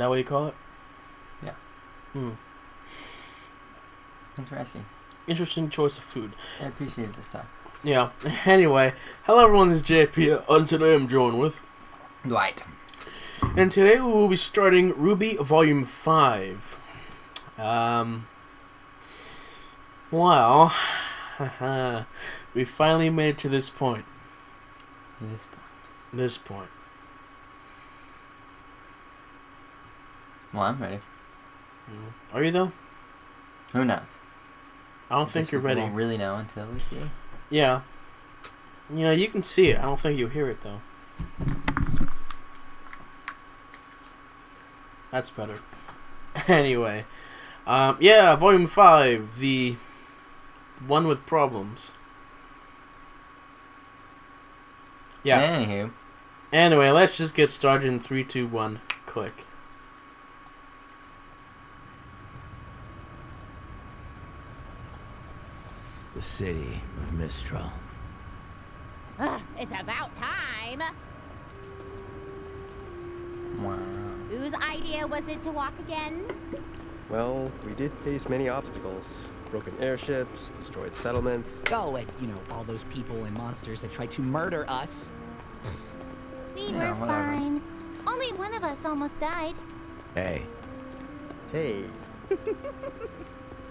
that what you call it? Yeah. Thanks for asking. Interesting choice of food. I appreciate this stuff. Yeah. Anyway, hello everyone, this is JP, and today I'm joined with Dwight. And today we will be starting RWBY Volume 5. Well, we finally made it to this point. This point. Well, I'm ready. Are you though? Who knows? I don't think you're ready. We won't really know until we see. Yeah. You know, you can see it. I don't think you'll hear it though. That's better. Anyway. Yeah, Volume 5. The one with problems. Yeah. Anywho. Anyway, let's just get started in 3, 2, 1, click. The city of Mistral. It's about time. Wow. Whose idea was it to walk again? Well, we did face many obstacles. Broken airships, destroyed settlements. Oh, and, you know, all those people and monsters that tried to murder us. We Yeah, were whatever. fine. Only one of us almost died. Hey, Hey,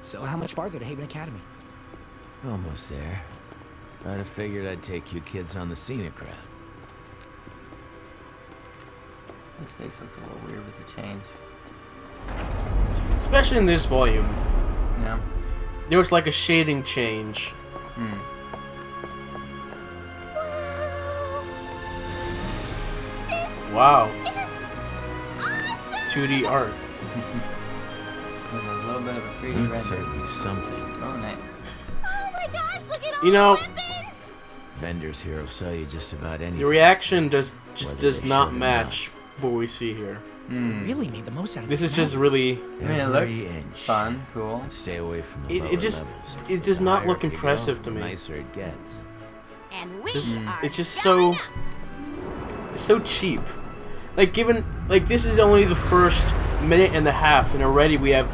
So how much farther to Haven Academy? almost there. I'd have figured I'd take you kids on the scenic route. This face looks a little weird with the change. Especially in this volume. Yeah. There was like a shading change. Wow. It's awesome! 2D art. With a little bit of a 3D That's render. certainly something. Oh, nice. Oh my gosh, look at all You know- the weapons! Vendors here will sell you just about anything. The reaction does Whether does they not should or match what we see here. Really made the most out of This these is just mountains. really. I mean, it Every looks inch. fun, cool. Stay away from the It lower just- levels. it does The not higher look up you go, impressive to the me. nicer it gets. And we Just- are it's just going so- up. It's so cheap. Like given like this is only the first minute and a half, and already we have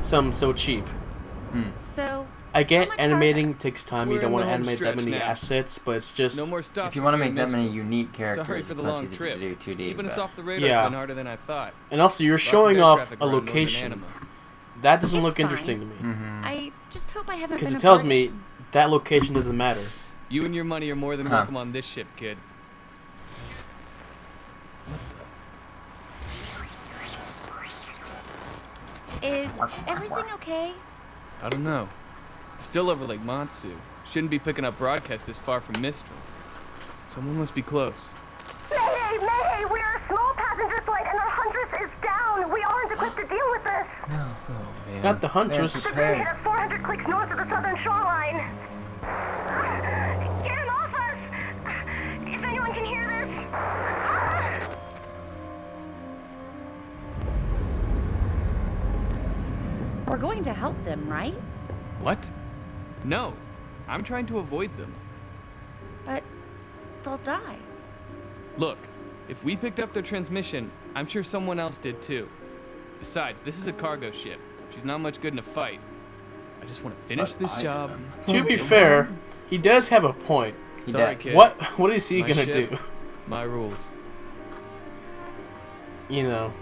some so cheap. So, I get How much animating takes time. We're You don't in want the to home animate that stretch many now. assets, but it's just No more stuff. If you want to for make that many Mistral. unique characters, Sorry for the it's much long easier trip. to do 2D. Keeping us but- off the radar's Yeah. been harder than I thought. and also you're Lots of showing air off traffic a around Northern location. Anima. That doesn't It's look fine. interesting to me I just hope I haven't because been it a tells burden. me that location doesn't matter. You and your money are more than Huh. welcome on this ship, kid. Is everything okay? I don't know. I'm still over Lake Matsu. Shouldn't be picking up broadcasts this far from Mistral. Someone must be close. Mayday! Mayday! We are a small passenger flight and our Huntress is down! We aren't equipped to deal with this! Oh, man. Not the Huntress. They're The bay hit prepared. us 400 clicks north of the southern shoreline! Get him off us! If anyone can hear this! We're going to help them, right? What? No. I'm trying to avoid them. But they'll die. Look, if we picked up their transmission, I'm sure someone else did too. Besides, this is a cargo ship. She's not much good in a fight. I just want to finish this job. To be fair, he does have a point. He Sorry, does. kid. What is he My gonna ship. do? My rules. You know,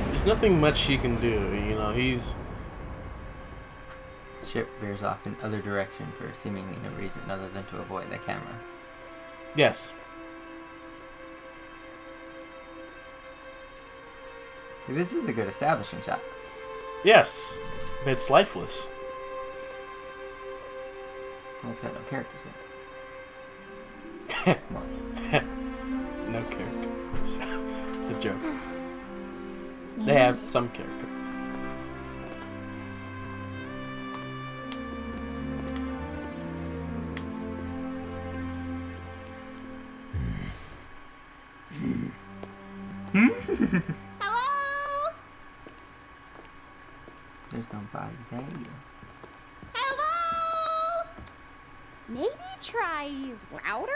there's nothing much he can do. You know, he's Ship veers off in other direction for seemingly no reason other than to avoid the camera. yes. This is a good establishing shot. Yes, but it's lifeless. Well, it's got no characters in it. Come on. No characters. It's a joke. They have some character. hello? There's nobody there. Hello? Maybe try louder?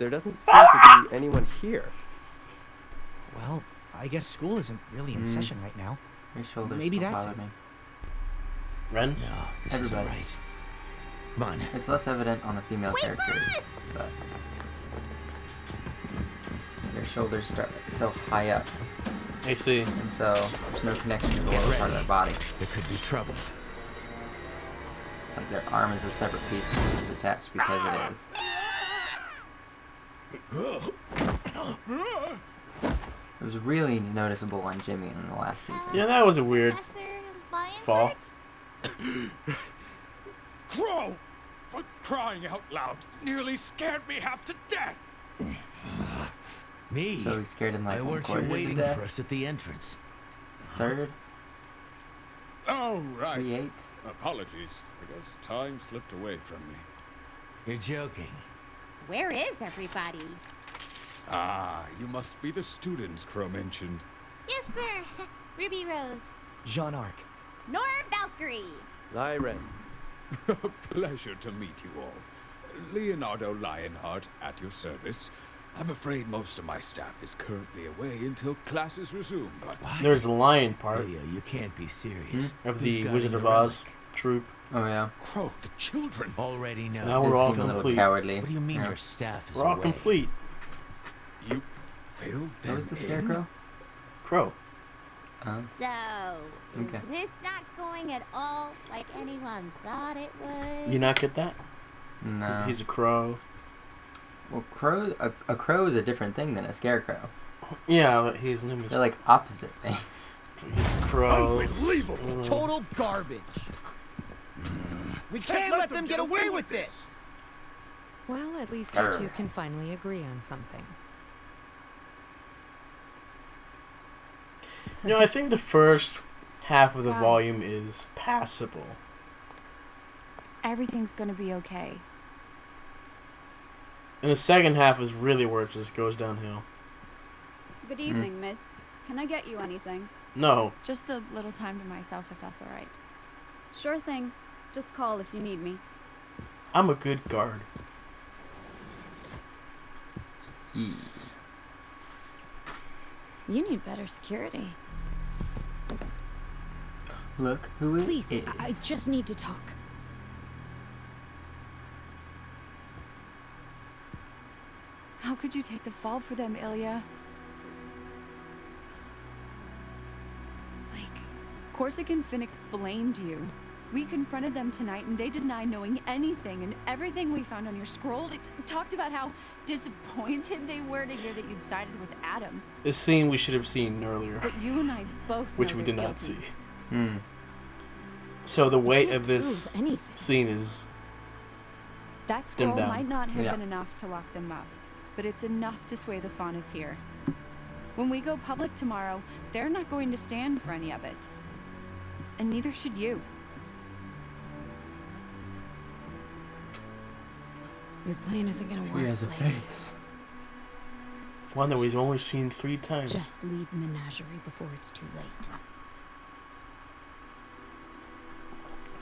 there doesn't seem to be anyone here. Well, I guess school isn't really in session right now. Your shoulders Maybe still that's bother it. me. Ren's? No, this isn't Everybody. right. Come on. It's less evident on the female Wait for characters, us! but their shoulders start like so high up, I see. and so there's no connection to the lower part of their body. There could be trouble. It's like their arm is a separate piece that's just attached because it is. It was really noticeable on Jimmy in the last season. Yeah, that was a weird Professor Lionheart? fall. Crow! For crying out loud, nearly scared me half to death! Me? So he scared him like Why one weren't quarter you to waiting death. for us at the entrance? Third, Oh, right. 3/8. Apologies. I guess time slipped away from me. You're joking. Where is everybody? Ah, you must be the students Crow mentioned. Yes, sir. Ruby Rose. Jean Arc. Nora Valkyrie. Lyren. Pleasure to meet you all. Leonardo Lionheart, at your service. I'm afraid most of my staff is currently away until classes resume, but... There's the lion part Leo, you can't be serious. of Who's the guarding Wizard the of Oz relic? troop. Oh yeah. Crow, the children! Already know. Now we're all Seem a little complete. cowardly. What do you mean Yeah. your staff is We're all away? complete. You failed them That was the in? scarecrow? Crow. So, Okay. is this not going at all like anyone thought it would? You not get that? No. He's a crow. Well, a crow is a different thing than a scarecrow. Yeah, but his name is They're like opposite things. he's a crow. Unbelievable! Total garbage. We can't let them get away with this. Well, at least you two can finally agree on something. You know, I think the first half of the Guys. volume is passable. Everything's gonna be okay. And the second half is really where it just goes downhill. Good evening, miss. Can I get you anything? No. Just a little time to myself, if that's all right. Sure thing. Just call if you need me. I'm a good guard. You need better security. Look who it Please, is. I just need to talk. How could you take the fall for them, Ilya? Corsic and Finnick blamed you. We confronted them tonight and they denied knowing anything, and everything we found on your scroll, it talked about how disappointed they were to hear that you'd sided with Adam. A scene we should have seen earlier, But you and I both which know we they're did not guilty. see. So the weight can't of this prove anything. scene is That dimmed scroll down. might not have Yeah. been enough to lock them up, but it's enough to sway the faunas here. When we go public tomorrow, they're not going to stand for any of it. And neither should you. Your plan isn't gonna He work. has a Blake. face. one that we've only seen 3 times. Just leave Menagerie before it's too late.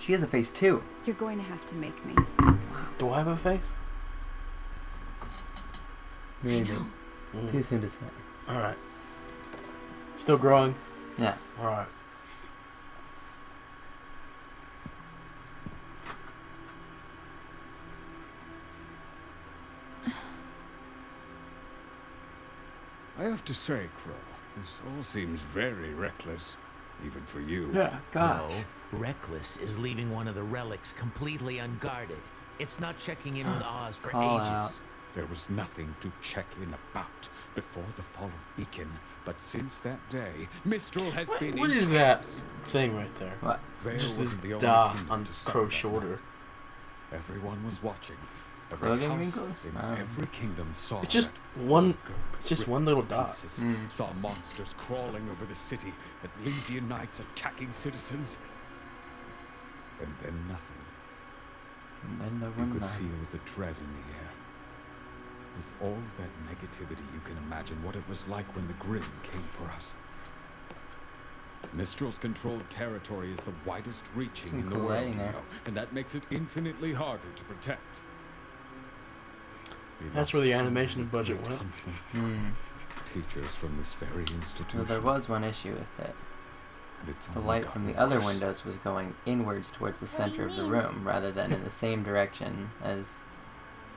She has a face too. You're going to have to make me. Do I have a face? Maybe. Too soon to say. Alright. Still growing? Yeah. Alright. I have to say, Crow, this all seems very reckless, even for you. Yeah, gosh. No, reckless is leaving one of the relics completely unguarded. It's not checking in with Oz for Call ages. out. There was nothing to check in about before the fall of Beacon, but since that day, Mistral has been What in is that chaos. thing right there? What? Vale Just this wasn't the only dot kingdom on to suffer Crow's that shoulder. night. Everyone was watching. Every Clothing house wrinkles? in Oh. every kingdom saw It's just that one- poor girl it's just ripped one little to dot. pieces, saw monsters crawling over the city, Elysian knights attacking citizens, and then nothing. And then there You were could none. feel the dread in the air. With all that negativity, you can imagine what it was like when the Grim came for us. Mistral's controlled territory is the widest reaching Some in the cool world, lighting you there. know, and that makes it infinitely harder to protect. That's where the animation budget went. Teachers from this very institution. Well, there was one issue with it. And it's The only light from the gotten other worse. windows was going inwards towards the What do you center of the mean? room, rather than in the same direction as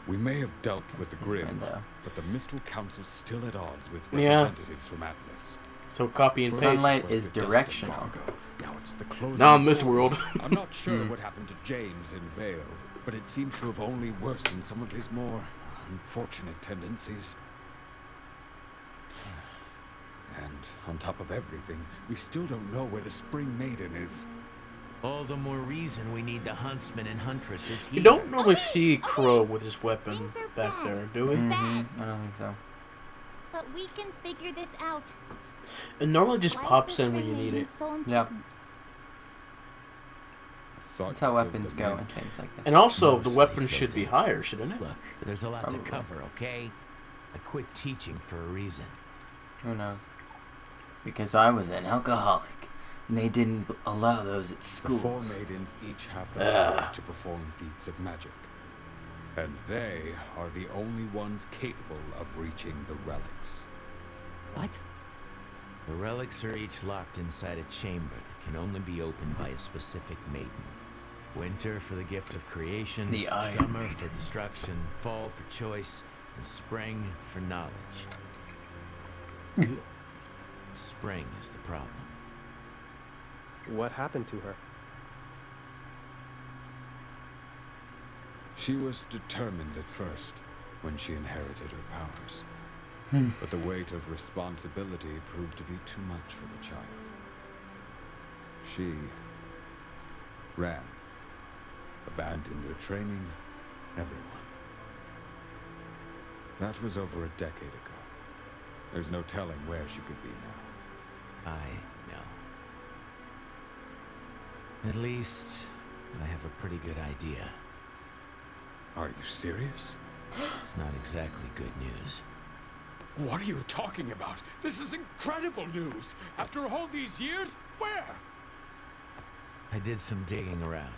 We may have dealt with the this Grim, window. but the Mistal Council's still at odds with Yeah. representatives from Atlas. So copy and paste. Sunlight Was is the dust directional. embargo. Now it's the closing Not in this doors. world. I'm not sure what happened to James in Vale, but it seems to have only worsened some of his more unfortunate tendencies. And on top of everything, we still don't know where the Spring Maiden is. All the more reason we need the huntsman and huntresses here. You don't normally see Crow with his weapon Things are back bad. there, do we? I don't think so. But we can figure this out. It normally just Why is pops this in when ring you need maiden it. so Yep. important? That's how weapons go and things like that. And also, the Mostly weapon should be filthy. higher, shouldn't it? Look, there's a lot Probably. to cover, okay? I quit teaching for a reason. Who knows? Because I was an alcoholic, and they didn't allow those at The four schools. maidens each have the power to perform feats of magic. And they are the only ones capable of reaching the relics. What? The relics are each locked inside a chamber that can only be opened by a specific maiden. Winter for the gift of creation, The Iron summer Maiden. for destruction, fall for choice, and spring for knowledge. Spring is the problem. What happened to her? She was determined at first when she inherited her powers. But the weight of responsibility proved to be too much for the child. She ran, abandoned her training, everyone. That was over a decade ago. There's no telling where she could be now. I know. At least, I have a pretty good idea. Are you serious? It's not exactly good news. What are you talking about? This is incredible news! After all these years, where? I did some digging around.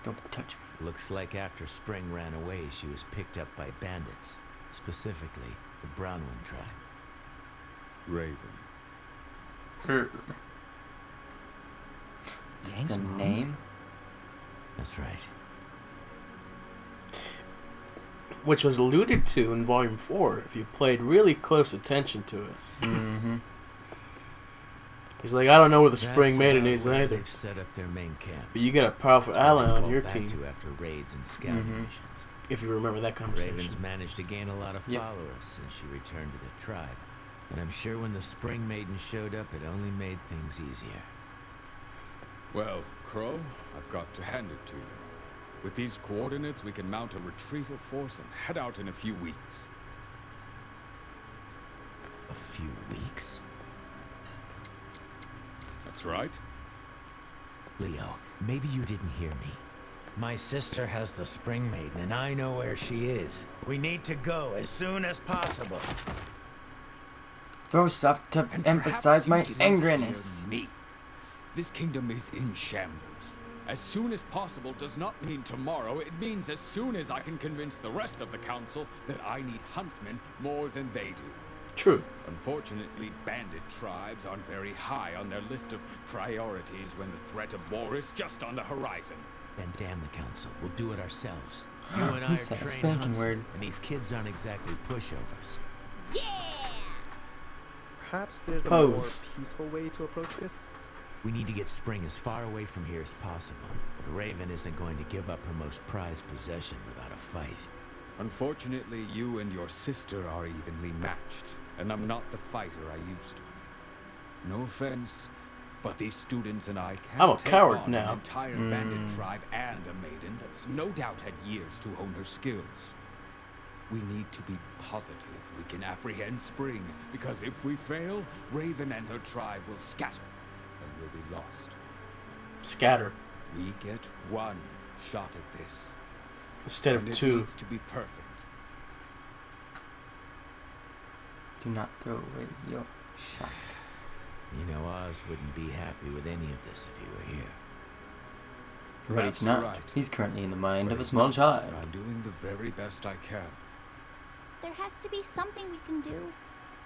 Don't touch me. Looks like after Spring ran away, she was picked up by bandits. Specifically, the Brownwind tribe. Raven. It's a name? That's right. Which was alluded to in Volume 4, if you played really close attention to it. He's like, I don't know where the Spring That's Maiden about is where either. they've set up their main camp. But you got a powerful That's where ally they on fall your back team, to after raids and scouting missions. if you remember that conversation. Raven's managed to gain a lot of Yep. followers since she returned to the tribe. And I'm sure when the Spring Maiden showed up, it only made things easier. Well, Crow, I've got to hand it to you. With these coordinates, we can mount a retrieval force and head out in a few weeks. A few weeks? That's right. Leo, maybe you didn't hear me. My sister has the Spring Maiden, and I know where she is. We need to go as soon as possible. Throw stuff to And emphasize my perhaps you didn't angriness. hear me. This kingdom is in shambles. As soon as possible does not mean tomorrow. It means as soon as I can convince the rest of the council that I need huntsmen more than they do. True. Unfortunately, bandit tribes aren't very high on their list of priorities when the threat of war is just on the horizon. Then damn the council. We'll do it ourselves. You and I He are said a trained spanking huntsmen, word. and these kids aren't exactly pushovers. Yeah! Perhaps there's a Pose. more peaceful way to approach this? We need to get Spring as far away from here as possible. The Raven isn't going to give up her most prized possession without a fight. Unfortunately, you and your sister are evenly matched, and I'm not the fighter I used to be. No offense, but these students and I can't I'm a take coward on now. an entire bandit tribe and a maiden that's no doubt had years to hone her skills. We need to be positive we can apprehend Spring, because if we fail, Raven and her tribe will scatter, and we'll be lost. Scatter. We get one shot at this. Instead of and it two. needs to be perfect. Do not throw away your shot. You know, Oz wouldn't be happy with any of this if he were here. But he's That's not. right. He's currently in the mind But of a it's small not, child. and I'm doing the very best I can. There has to be something we can do.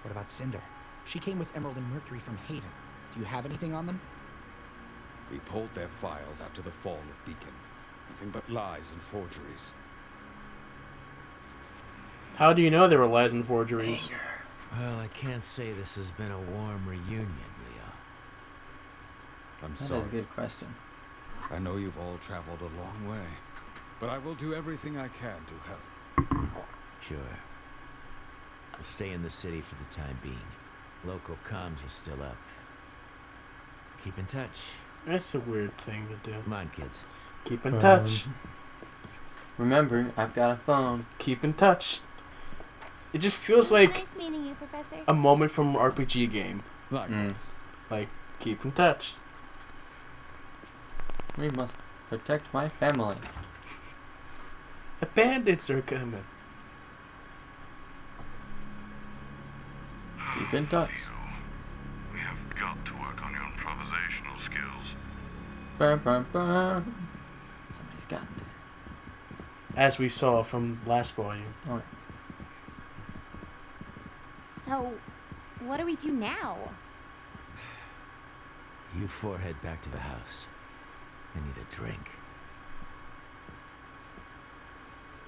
What about Cinder? She came with Emerald and Mercury from Haven. Do you have anything on them? We pulled their files after the fall of Beacon. Nothing but lies and forgeries. How do you know there were lies and forgeries? Well, I can't say this has been a warm reunion, Leo. I'm That sorry. is a good question. I know you've all traveled a long way, but I will do everything I can to help. Sure. We'll stay in the city for the time being. Local comms are still up. Keep in touch. That's a weird thing to do. Come on, kids. Keep in touch. Remember, I've got a phone. Keep in touch. It just feels like Nice meeting you, Professor. a moment from an RPG game. Likewise. Like, keep in touch. We must protect my family. The bandits are coming. Keep in touch. We have got to work on your improvisational skills. Burr, burr, burr. Somebody's got to. As we saw from last volume. Oh. So, what do we do now? You four head back to the house. I need a drink.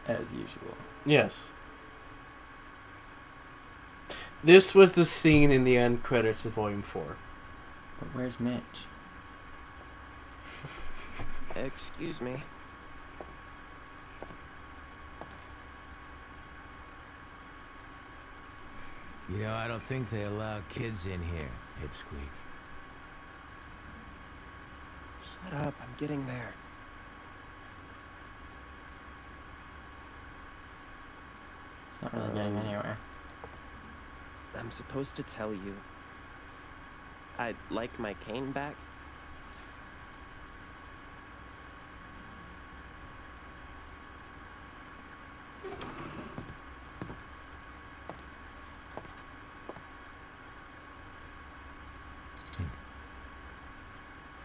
As usual. Yes. This was the scene in the end credits of Volume 4. But where's Mitch? Excuse me. You know, I don't think they allow kids in here, Pipsqueak. Shut up, I'm getting there. It's not really getting anywhere. I'm supposed to tell you. I'd like my cane back.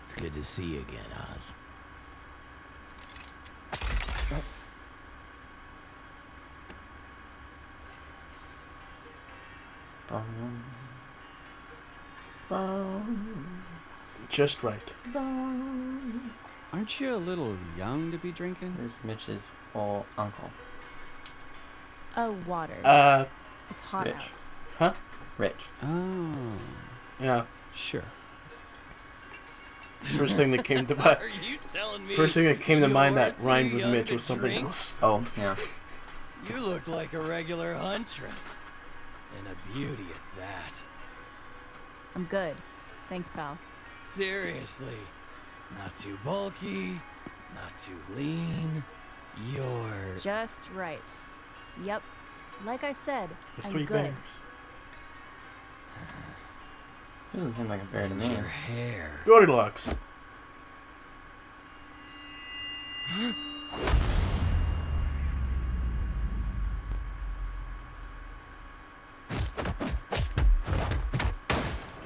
It's good to see you again, Oz. Just right. Aren't you a little young to be drinking? Where's Mitch's old uncle? Oh, water. It's hot Rich. out. Huh? Rich. Oh. Yeah. Sure. First thing that came to mind. Are you telling me First thing that came to mind you're that rhymed too with young Mitch to was something drink? else. Oh, yeah. You look like a regular huntress. And a beauty at that. I'm good. Thanks, pal. Seriously. Not too bulky, not too lean. You're... Just right. Yep. Like I said, The I'm three good. bears. Doesn't seem like a bear to me. Your hair. Goldilocks.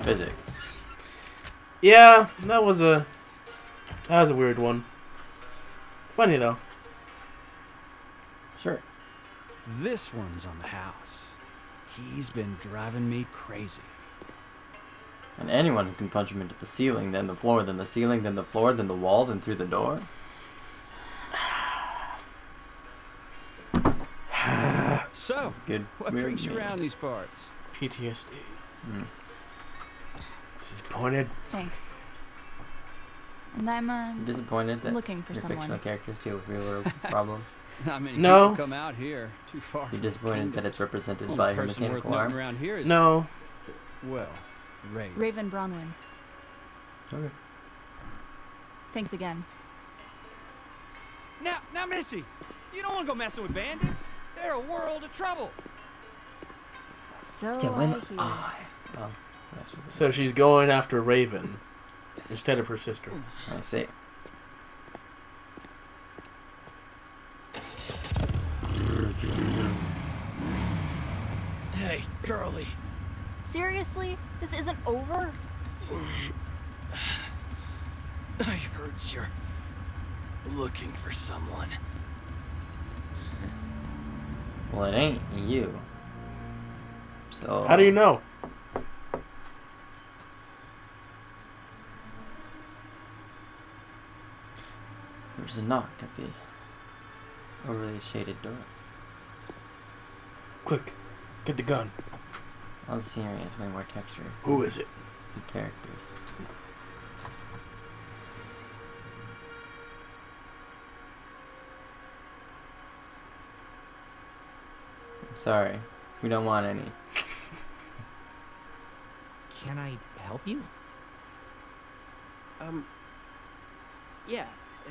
Physics. Yeah, that was a weird one. Funny though. Sure. This one's on the house. He's been driving me crazy. And anyone who can punch him into the ceiling, then the floor, then the ceiling, then the floor, then the wall, then through the door. So, That's good. what weird brings you me. around these parts? PTSD. Mm. Disappointed. Thanks. And I'm I'm disappointed that looking for your someone. fictional characters deal with real world problems. Not many No. people come out here. Too far. You're from disappointed that kingdoms. it's represented Only by her person worth mechanical noting arm. around here is No. well, Raven. Raven Bronwyn. Okay. Thanks again. Now, Missy, you don't want to go messing with bandits. They're a world of trouble. So So am I hear. Oh, that's just So she's going after Raven instead of her sister. I see. Hey, girlie. Seriously? This isn't over? I heard you're looking for someone. Well, it ain't you. So. How do you know? There's a knock at the overly shaded door. Quick, get the gun. All the scenery has way more texture. Who is it? And characters. I'm sorry. We don't want any. Can I help you? Yeah.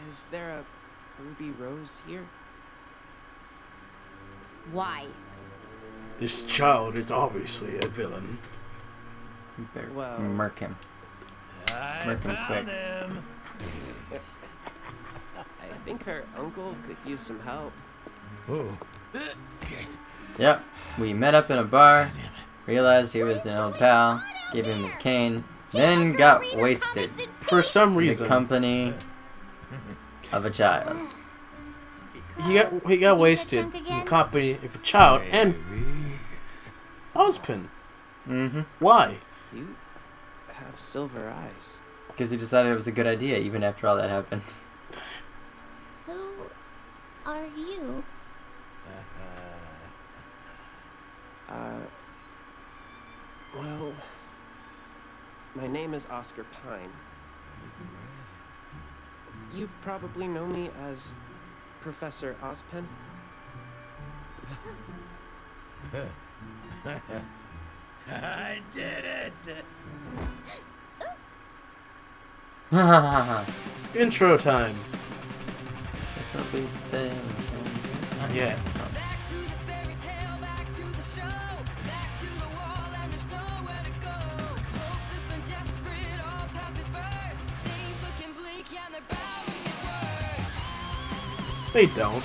Is there a ruby rose here? Why? This child is obviously a villain. You better Well, murk him. Murk him quick. I think her uncle could use some help. Oh. Yep. We met up in a bar, realized he was an old pal, gave him his cane, then got wasted. For some reason. In the company of a child. He got wasted in the company of a child and husband. Mm-hmm. Why? You have silver eyes. Because he decided it was a good idea, even after all that happened. Who are you? Well, my name is Oscar Pine. You probably know me as Professor Ozpen. I did it! Intro time. That's a big thing. Not yet. They don't.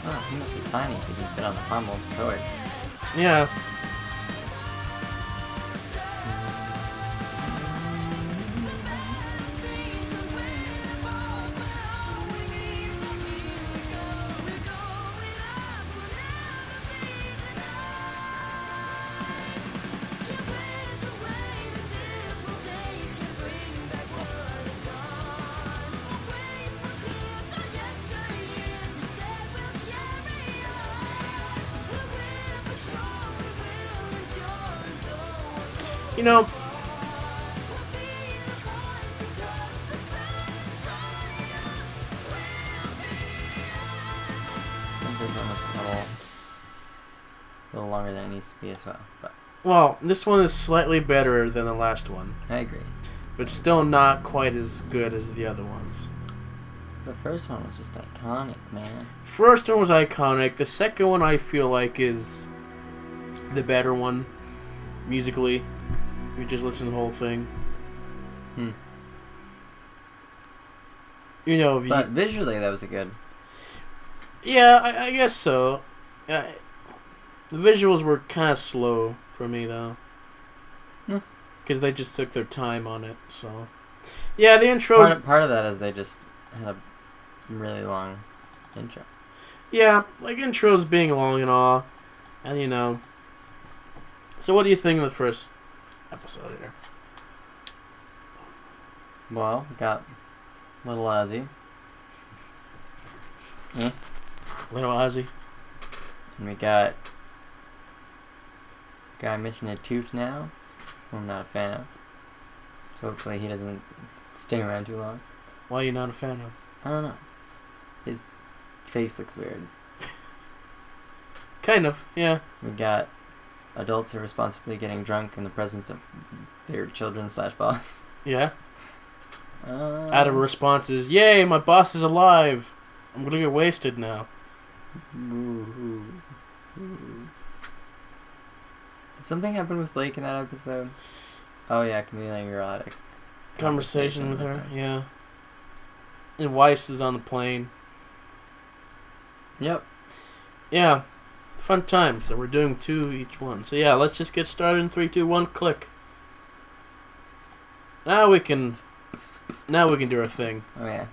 Oh, he must be tiny because he's been on the pommel of the sword. Yeah. You know, This one was a little longer than it needs to be as well. But well, this one is slightly better than the last one. I agree. But still not quite as good as the other ones. The first one was just iconic, man. First one was iconic. The second one I feel like is the better one, musically. If you just listen to the whole thing. You know, but visually that was a good. Yeah, I guess so. The visuals were kind of slow for me though, because they just took their time on it. So, yeah, the intro. Part of that is they just had a really long intro. Yeah, like intros being long and all, and you know. So, what do you think of the first episode here? Well, we got Little Ozzy. Yeah. Little Ozzy. And we got guy missing a tooth now, who I'm not a fan of. So hopefully he doesn't stay around too long. Why are you not a fan of? I don't know. His face looks weird. Kind of, yeah. We got adults irresponsibly getting drunk in the presence of their children / boss. Yeah. Out of responses, yay, my boss is alive. I'm gonna get wasted now. Did something happen with Blake in that episode? Oh yeah, Camila Girl had a conversation with her, yeah. And Weiss is on the plane. Yep. Yeah. Fun times, and we're doing 2 each one. So yeah, let's just get started in 3, 2, 1, click. Now we can do our thing. Oh yeah.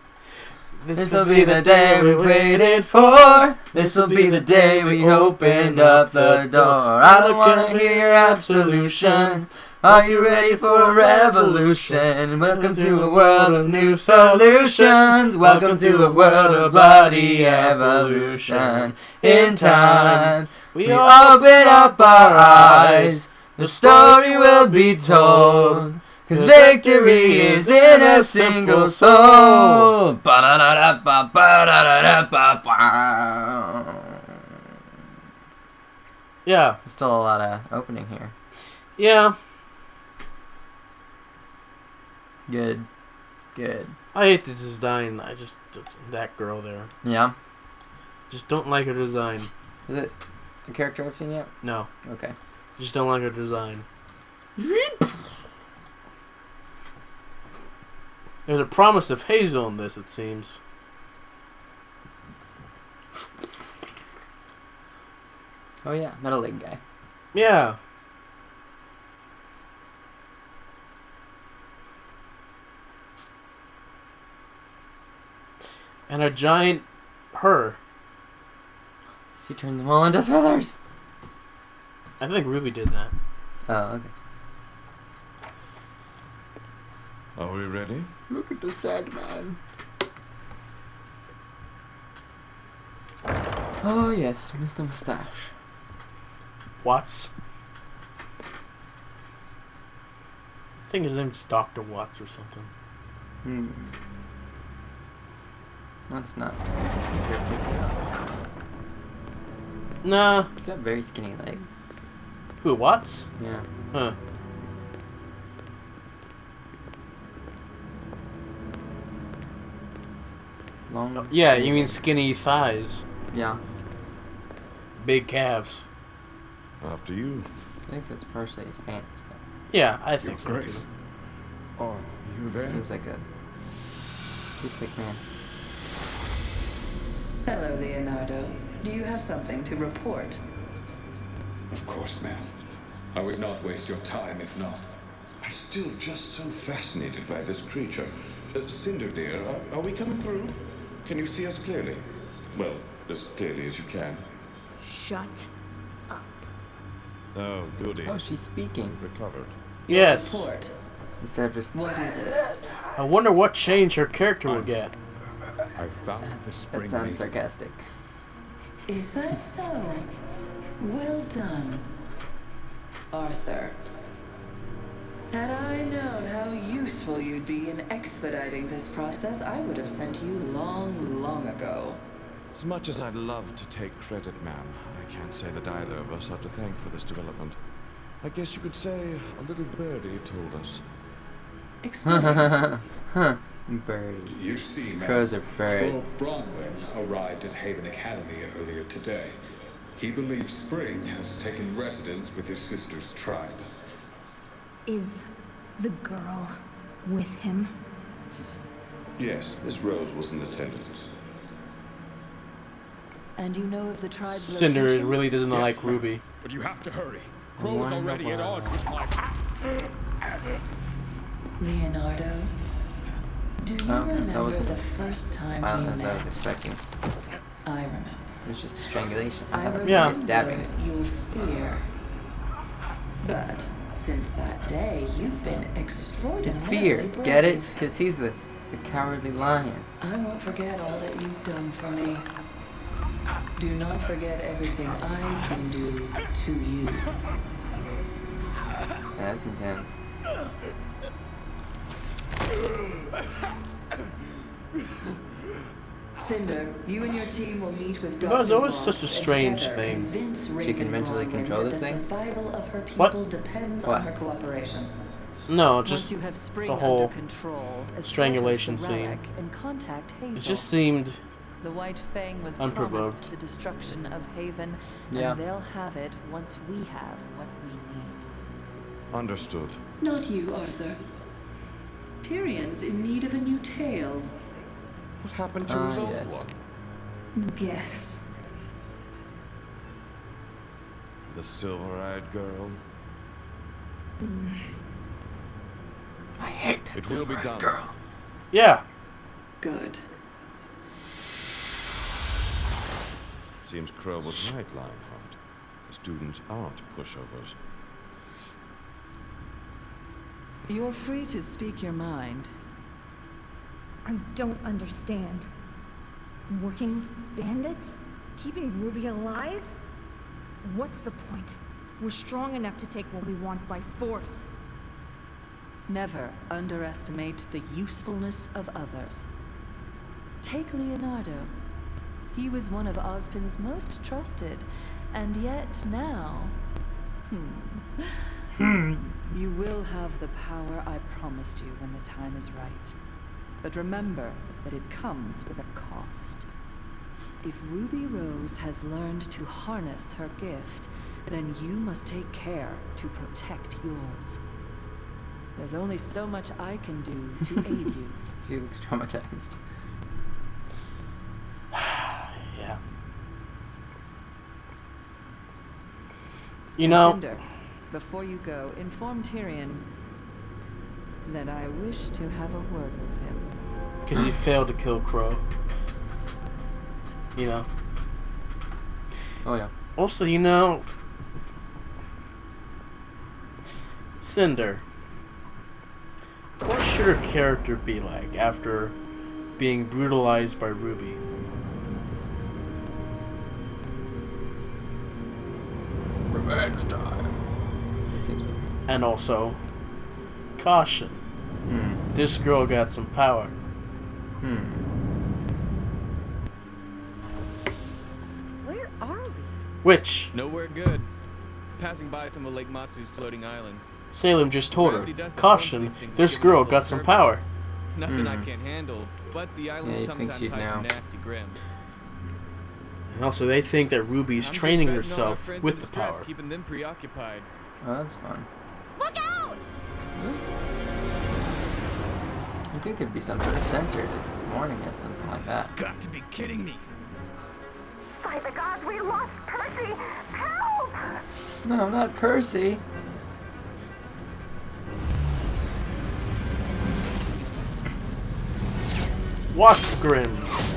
This'll be the day we waited for. This'll be the day we opened up the door. I don't wanna hear absolution. Are you ready for a revolution? Welcome to a world of new solutions. Welcome to a world of bloody evolution. In time, we open up our eyes. The story will be told. 'Cause victory is in a single soul. Yeah. There's still a lot of opening here. Yeah. Good. I hate the design. That girl there. Yeah. Just don't like her design. Is it a character I've seen yet? No. Okay. Just don't like her design. There's a promise of Hazel in this, it seems. Oh yeah, Metal Leg guy. Yeah. And a giant her. She turned them all into feathers. I think Ruby did that. Oh, okay. Are we ready? Look at the Sandman. Oh yes, Mr. Mustache. Watts. I think his name's Dr. Watts or something. That's not. Nah. He's got very skinny legs. Who, Watts? Yeah. Huh. Long. Yeah, you mean skinny thighs. Yeah. Big calves. After you. I think that's partially his pants. But yeah, I think so Grace. Too. Are you there? Seems like a toothpick man. Hello, Leonardo. Do you have something to report? Of course, ma'am. I would not waste your time if not. I'm still just so fascinated by this creature. Cinder, dear, are we coming through? Can you see us clearly? Well, as clearly as you can. Shut up. Oh, goody. Oh, she's speaking. You've recovered. Yes. Report. Instead of just. What is it? I wonder what change her character will get. I found the spring. That sounds sarcastic. Is that so? Well done, Arthur. Had I known how useful you'd be in expediting this process, I would have sent you long ago. As much as I'd love to take credit, ma'am, I can't say that either of us are to thank for this development. I guess you could say a little birdie told us. Explain. Birdie. You see, Crows are birds. Lord Bronwyn arrived at Haven Academy earlier today. He believes Spring has taken residence with his sister's tribe. Is the girl with him? Yes, Miss Rose was in attendance. And you know of the tribe's Cinder location? really doesn't like Ruby. But you have to hurry. Crow is already at odds with my... Leonardo, do you remember the first time we as I was met? expecting. I remember. It was just a strangulation. I That was remember a stabbing. your fear. But since that day, you've been It's extraordinarily fear. brave. Get it? Because he's the cowardly lion. I won't forget all that you've done for me. Do not forget everything I can do to you. Yeah, that's intense. Cinder, you and your team will meet with That was Dr. always Ross such a and strange together thing. convince She can Raven mentally Bronwyn control that this the thing? survival of her people What? depends What? on her cooperation. No, Once just you have Spring the whole under control, strangulation establish the scene. relic and contact Hazel. It just seemed The White Fang was unprovoked. promised the destruction of Haven, Yeah. and they'll have it once we have what we need. Understood. Not you, Arthur. Tyrion's in need of a new tale. What happened to his old yes. one? Guess. The silver-eyed girl? I hate that It will be done. girl. Yeah. Good. Seems Crow was right, Lionheart. The students aren't pushovers. You're free to speak your mind. I don't understand. Working with bandits? Keeping Ruby alive? What's the point? We're strong enough to take what we want by force. Never underestimate the usefulness of others. Take Leonardo. He was one of Ozpin's most trusted, and yet now... You will have the power I promised you when the time is right. But remember that it comes with a cost. If Ruby Rose has learned to harness her gift, then you must take care to protect yours. There's only so much I can do to aid you. She looks traumatized. Yeah. You know... Cinder, before you go, inform Tyrion that I wish to have a word with him. Because he failed to kill Crow. You know. Oh yeah. Also, you know... Cinder. What should her character be like after being brutalized by Ruby? Revenge time. And also, caution. This girl got some power. Where are we? Which Nowhere good. Passing by some of Lake Matsu's floating islands. Salem just told her, Gravity does the caution, fun to these things, this giving us girl little got some power. turbulence. Nothing I can't handle, but the island's you'd think sometimes she'd hide some know. nasty grim. And also, they think that Ruby's I'm just training betting on our herself friends with in the distress, power. keeping them preoccupied. Oh, that's fun. Look out! You'd think there'd be some sort of sensor warning it, something like that. Got to be kidding me! By the gods, we lost Percy! Help! No, not Percy. Wasp Grims.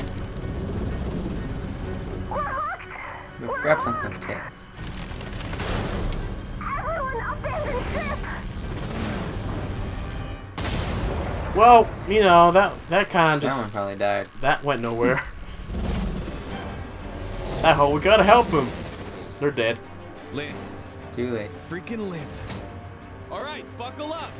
With grappling hook tails. Everyone abandon ship! Well, you know, that kind of That just... one probably died. That went nowhere. That hole, we gotta help them. They're dead. Lancers. Too late. Freaking Lancers. Alright, buckle up!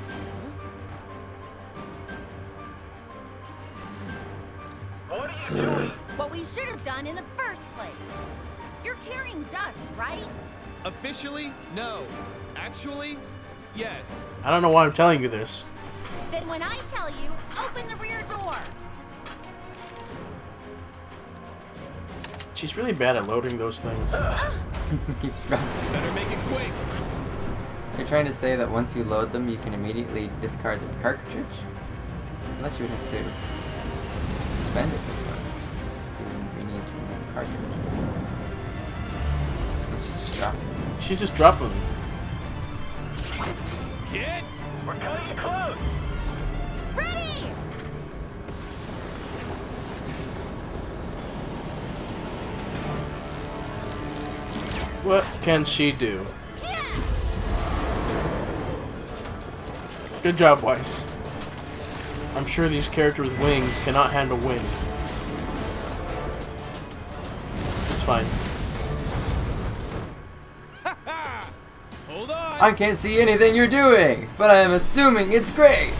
What we should have done in the first place. You're carrying dust, right? Officially, no. Actually, yes. I don't know why I'm telling you this. Then when I tell you, open the rear door. She's really bad at loading those things. Keeps dropping. Better make it quick. You're trying to say that once you load them, you can immediately discard the cartridge? I thought you would have to spend it before you need to remove the cartridge. And she's just dropping it. She's just dropping them. Kid! We're cutting it close! Ready! What can she do? Good job, Weiss. I'm sure these characters' wings cannot handle wind. It's fine. Hold on! I can't see anything you're doing, but I am assuming it's great!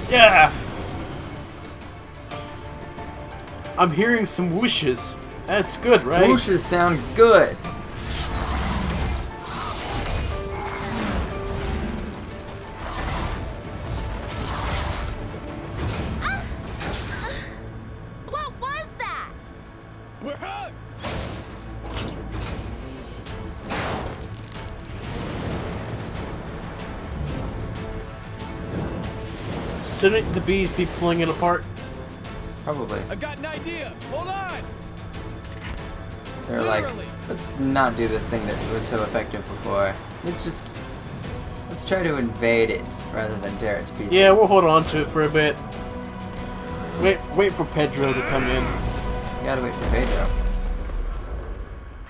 Yeah! I'm hearing some whooshes. That's good, right? Whooshes sound good! What was that? We're hooked! Shouldn't the bees be pulling it apart? Probably. I got an idea! Hold on! They're like, let's not do this thing that was so effective before. Let's try to invade it rather than tear it to pieces. Yeah, we'll hold on to it for a bit. Wait for Pedro to come in. You gotta wait for Pedro.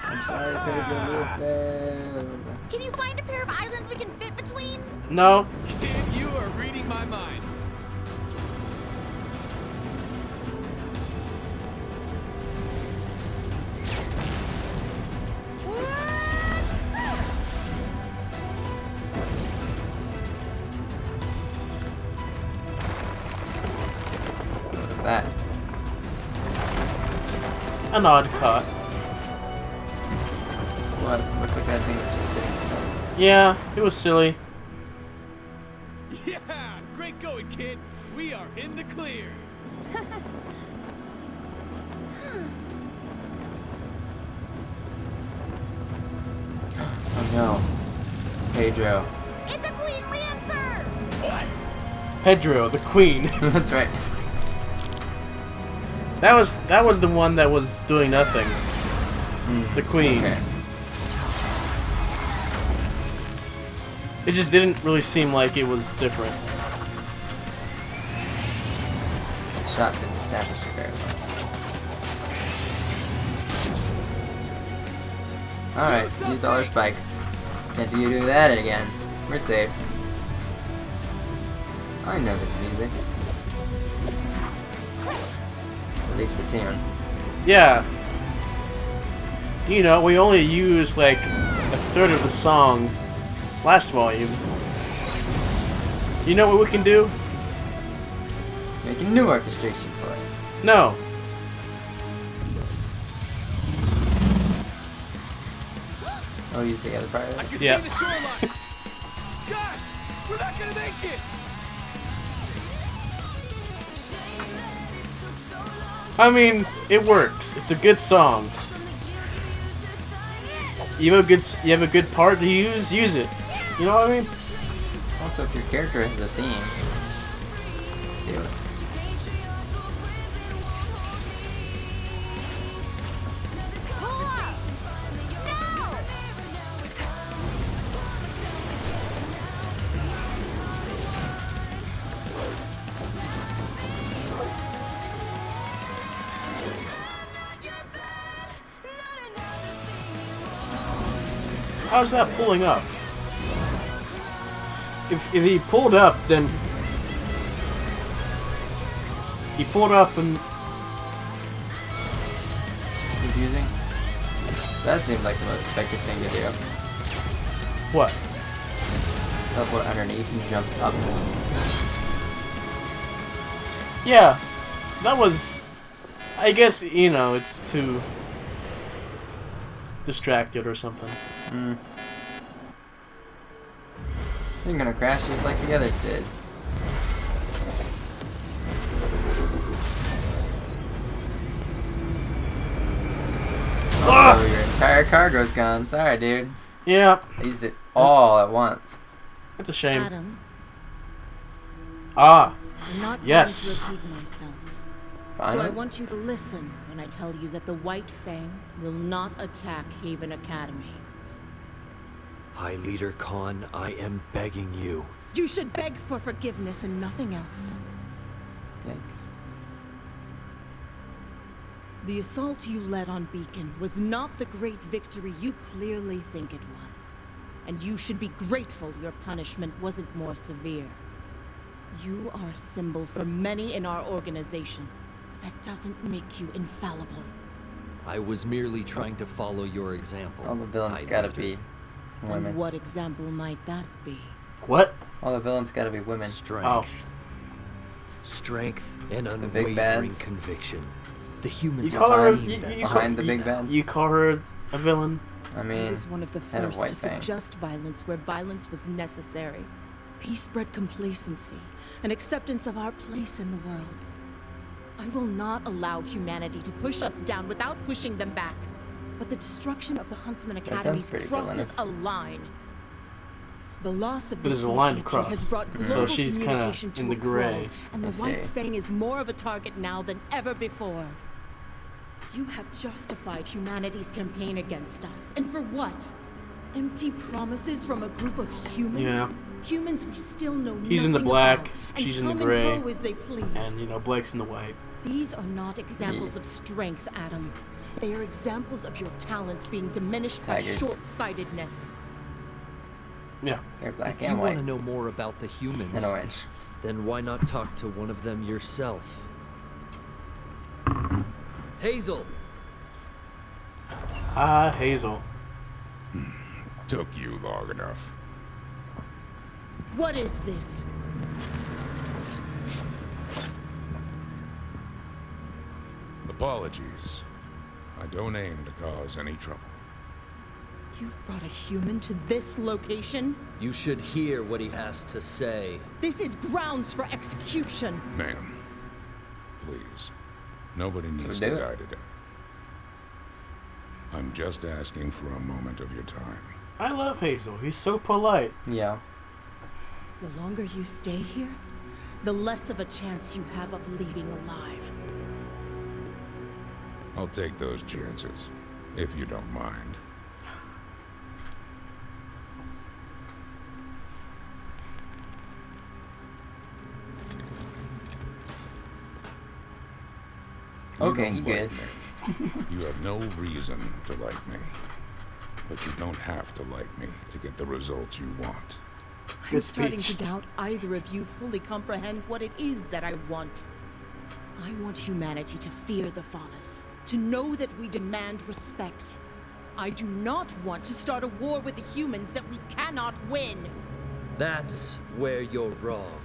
I'm sorry, Pedro, you failed. Can you find a pair of islands we can fit between? No. Kid, you are reading my mind. What's that? An odd cut. What? Looked like that thing was just sitting still. Yeah, it was silly. Yeah, great going, kid. We are in the clear. Oh no. Pedro. It's a Queen Lancer! What? Pedro, the queen. That's right. That was the one that was doing nothing. The queen. Okay. It just didn't really seem like it was different. Shot didn't establish it very well. Alright, used all our spikes. Can't you do that again. We're safe. I know this music. At least the tune. Yeah. You know, we only used like a third of the song last volume. You know what we can do? Make a new orchestration for it. No. Oh, use the other part of it? I can Yeah. see the shoreline. God, we're not gonna make it. I mean, it works. It's a good song. You have a good part to use it. You know what I mean? Also, if your character has a theme, do it. How's that pulling up? If he pulled up, then he pulled up and Confusing? That seemed like the most effective thing to do. what? Teleport underneath and jump up. Yeah, that was. I guess you know it's too distracted or something. You're gonna crash just like the others did. Oh, your entire cargo's gone. Sorry, dude. Yeah. I used it all at once. That's a shame. Adam, Ah. I'm not Yes. going to repeat myself. Fine. So I want you to listen when I tell you that the White Fang will not attack Haven Academy. High Leader Khan, I am begging you. You should beg for forgiveness and nothing else. Yikes. The assault you led on Beacon was not the great victory you clearly think it was. And you should be grateful your punishment wasn't more severe. You are a symbol for many in our organization, but that doesn't make you infallible. I was merely trying to follow your example. All the villains gotta be women. And what example might that be? What? All the villains gotta be women. Strength. Strength and The big unwavering bads. conviction. The humans You call her have seen that. Behind the big bad. You call her a villain? I He mean, was one of the head of first White to Fang. suggest violence where violence was necessary. Peace bred complacency and acceptance of our place in the world. I will not allow humanity to push us down without pushing them back. But the destruction of the Huntsman sounds Academies pretty crosses villainous. a line. The loss of But the there's a line to CCG cross, has brought so global she's kinda communication to in the a crawl, gray. and I the White see. Fang is more of a target now than ever before. You have justified humanity's campaign against us. And for what? Empty promises from a group of humans? Yeah. Humans we still know He's in the nothing black, about, she's in and the come and gray, go as they please. and, you know, Blake's in the white. These are not examples of strength, Adam. They are examples of your talents being diminished by short-sightedness. Yeah. They're black If you and want white. to know more about the humans, And orange. then why not talk to one of them yourself? Hazel! Ah, Hazel. Took you long enough. What is this? Apologies. I don't aim to cause any trouble. You've brought a human to this location? You should hear what he has to say. This is grounds for execution. Ma'am, please. Nobody needs do to it. die today. I'm just asking for a moment of your time. I love Hazel. He's so polite. Yeah. The longer you stay here, the less of a chance you have of leaving alive. I'll take those chances, if you don't mind. Okay, You he don't good. like me. You have no reason to like me. But you don't have to like me to get the results you want. I'm starting to doubt either of you fully comprehend what it is that I want. I want humanity to fear the Faunus, to know that we demand respect. I do not want to start a war with the humans that we cannot win. That's where you're wrong.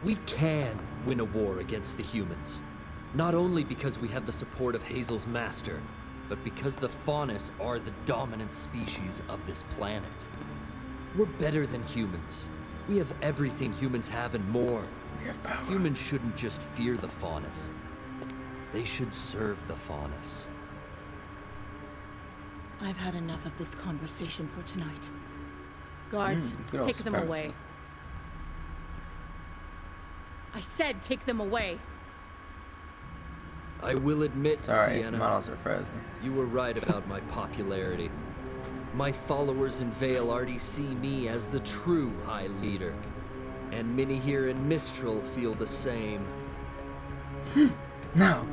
We can win a war against the humans. Not only because we have the support of Hazel's master, but because the Faunus are the dominant species of this planet. We're better than humans. We have everything humans have and more. We have power. Humans shouldn't just fear the Faunus. They should serve the Faunus. I've had enough of this conversation for tonight. Guards, good old take them supremacy. away. I said take them away. I will admit, Sorry, Sienna, models are frozen. you were right about my popularity. My followers in Vale already see me as the true High Leader. And many here in Mistral feel the same. No.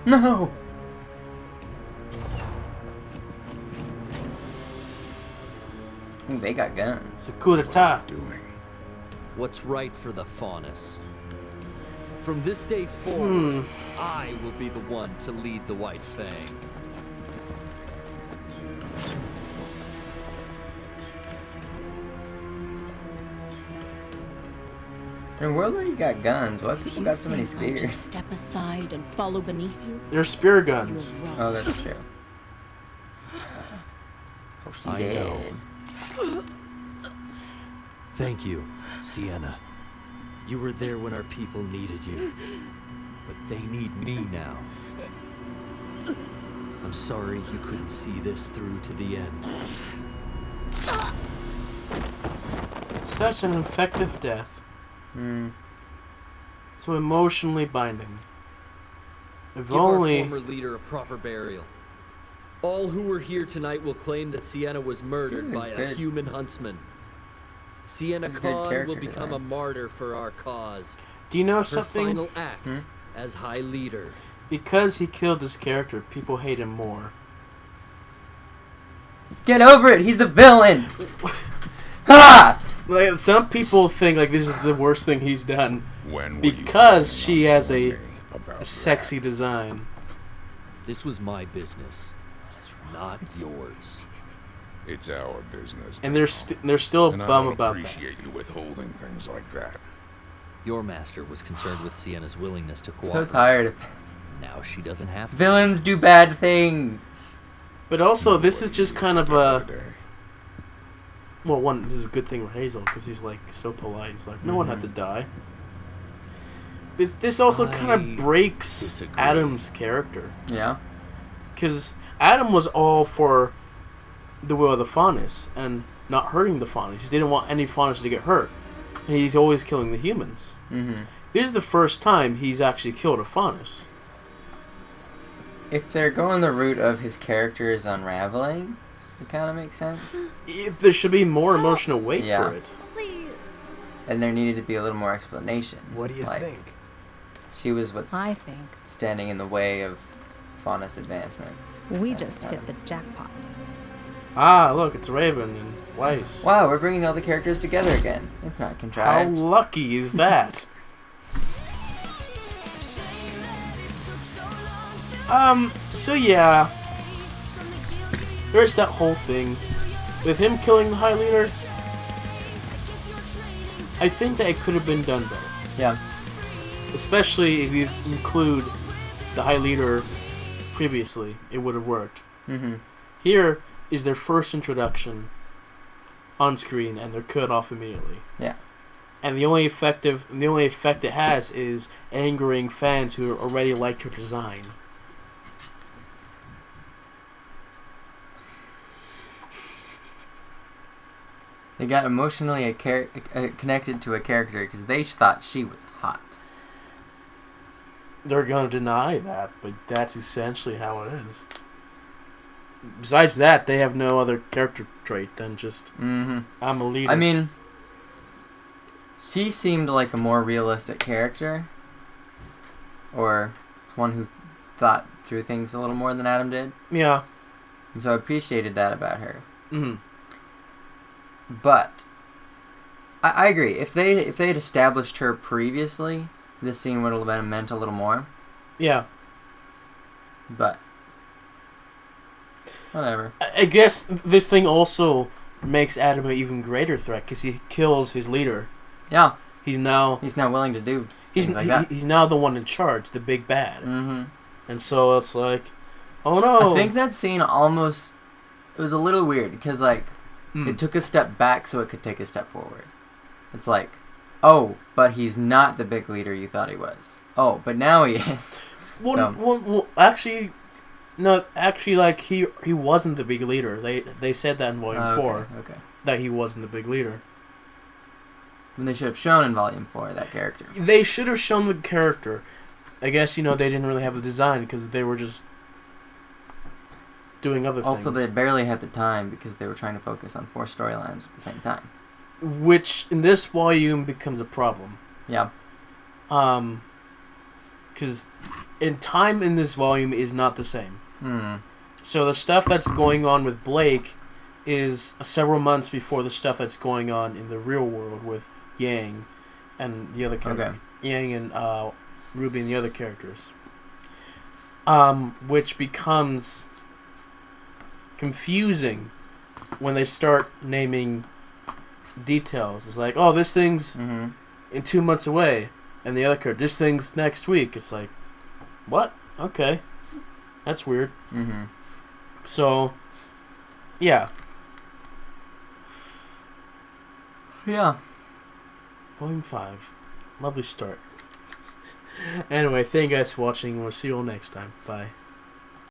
No! Ooh, they got guns. It's a coup d'etat. What's right for the Faunus? From this day forward, I will be the one to lead the White Fang. In a world where you got guns, why people got so many I'll spears? just step aside and follow beneath you. They're spear guns. You're wrong. Oh, that's true. Oh, she I dead. know. Thank you, Sienna. You were there when our people needed you. But they need me now. I'm sorry you couldn't see this through to the end. Such an effective death. So emotionally binding. If Give only... our former leader a proper burial. All who were here tonight will claim that Sienna was murdered by a human huntsman. Sienna He's a good Khan will character become a design. martyr for our cause. Do you know Her something? final act as High Leader. Because he killed his character, people hate him more. Get over it! He's a villain! Ha! Like, some people think like this is the worst thing he's done When were you because she has telling a me about sexy design. This was my business, not yours. It's our business. And they're they're still and I bummed don't about that. appreciate you withholding things like that. Your master was concerned with Sienna's willingness to So cooperate. tired of this. Now she doesn't have to. Villains do bad things. But also, this is just kind of a... Well, one, this is a good thing for Hazel, because he's, like, so polite. He's like, no one had to die. This also kind of breaks disagree. Adam's character. Yeah. Because Adam was all for the will of the Faunus, and not hurting the Faunus. He didn't want any Faunus to get hurt. And he's always killing the humans. Mm-hmm. This is the first time he's actually killed a faunus. If they're going the route of his character is unraveling, it kind of makes sense. There should be more emotional weight Yeah. for it. Please. And there needed to be a little more explanation. What do you Like, think? She was what's I think standing in the way of faunus advancement. we just hit the jackpot. Ah, look, it's Raven and Weiss. Wow, we're bringing all the characters together again. It's not How contrived. lucky is that? So yeah. There's that whole thing. With him killing the High Leader, I think that it could have been done better. Yeah. Especially if you include the High Leader previously, it would have worked. Mm-hmm. Here is their first introduction on screen, and they're cut off immediately. Yeah. And the only effect it has is angering fans who already liked her design. They got emotionally connected to a character because they thought she was hot. They're gonna deny that, but that's essentially how it is. Besides that, they have no other character trait than just I'm a leader. I mean, she seemed like a more realistic character, or one who thought through things a little more than Adam did. Yeah. And so I appreciated that about her. Mm-hmm. But I agree. If they had established her previously, this scene would have been meant a little more. Yeah. But whatever. I guess this thing also makes Adam an even greater threat because he kills his leader. Yeah. He's now willing to do things like that. He's now the one in charge, the big bad. Mm-hmm. And so it's like, oh no. I think that scene almost, it was a little weird because like it took a step back so it could take a step forward. It's like, oh, but he's not the big leader you thought he was. Oh, but now he is. Well, actually, no. Actually, like he wasn't the big leader. They said that in Volume 4. Okay. That he wasn't the big leader. And they should have shown in Volume 4 that character. They should have shown the character. I guess they didn't really have the design because they were just doing other things. Also, they barely had the time because they were trying to focus on 4 storylines at the same time. Which, in this volume, becomes a problem. Yeah. Because time in this volume is not the same. Hmm. So the stuff that's going on with Blake is several months before the stuff that's going on in the real world with Yang and the other characters. Okay. Yang and Ruby and the other characters. Which becomes confusing when they start naming details. It's like, oh, this thing's in 2 months away, and the other character, this thing's next week. It's like, what? Okay, that's weird. Mm-hmm. So, yeah. Yeah. Volume 5. Lovely start. Anyway, thank you guys for watching. We'll see you all next time. Bye.